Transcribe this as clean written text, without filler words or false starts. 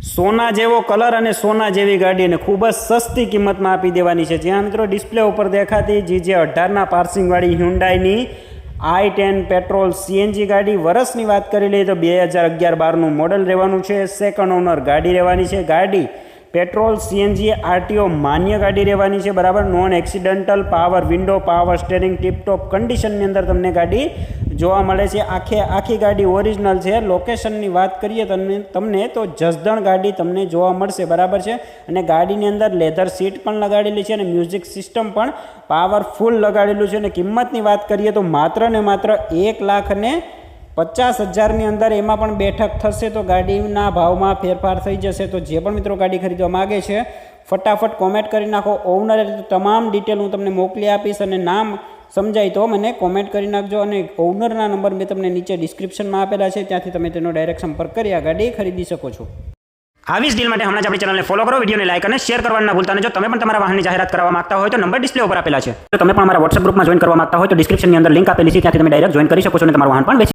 સોના જેવો કલર અને સોના જેવી ગાડી અને ખૂબ જ સસ્તી કિંમતમાં આપી દેવાની છે। જ્યાં મિત્રો ડિસ્પ્લે ઉપર દેખાતી GJ18ના પાર્સિંગવાળી હ્યુન્ડાઈની i10 પેટ્રોલ CNG ગાડી વર્ષની વાત કરી લઈએ તો 2011-12નું મોડલ રહેવાનું છે। સેકન્ડ ઓનર ગાડી રહેવાની છે। ગાડી પેટ્રોલ CNG RTO માન્ય ગાડી રહેવાની છે, બરાબર। Non accidental, power window, power steering, tiptop કન્ડિશનની અંદર તમને ગાડી જોવા મળે છે। આખી ગાડી ઓરિજિનલ છે। લોકેશનની વાત કરીએ તમને તો જસદણ ગાડી તમને જોવા મળશે, બરાબર છે। અને ગાડીની અંદર લેધર સીટ પણ લગાડેલી છે અને મ્યુઝિક સિસ્ટમ પણ પાવરફુલ લગાડેલું છે। અને કિંમતની વાત કરીએ તો માત્ર ને માત્ર 1,50,000ની અંદર એમાં પણ બેઠક થશે તો ગાડીના ભાવમાં ફેરફાર થઈ જશે। તો જે પણ મિત્રો ગાડી ખરીદવા માગે છે ફટાફટ કોમેન્ટ કરી નાખો ઓનર, તમામ ડિટેલ હું તમને મોકલી આપીશ અને નામ સમજાય તો મને કોમેન્ટ કરી નાખજો। અને ઓનરના નંબર મેં તમને નીચે ડિસ્ક્રિપ્શનમાં આપેલા છે, ત્યાંથી તમે તેનો ડાયરેક્ટ સંપર્ક કરી આ ગાડી ખરીદી શકો છો। આવી જ ડીલ માટે હમણાં જ આપણી ચેનલને ફોલો કરો, વિડીયોને લાઈક અને શેર કરવાનું ના ભૂલતા। અને જો તમે પણ તમારા વાહનની જાહેરાત કરવા માંગતા હોય તો નંબર ડિસ્પ્લે ઉપર આપેલા છે। જો તમે પણ અમારા WhatsApp ગ્રુપમાં જોઈન કરવા માંગતા હોય તો ડિસ્ક્રિપ્શનની અંદર લિંક આપેલી છે, ત્યાંથી તમે ડાયરેક્ટ જોઈન કરી શકો છો અને તમારું વાહન પણ વેચી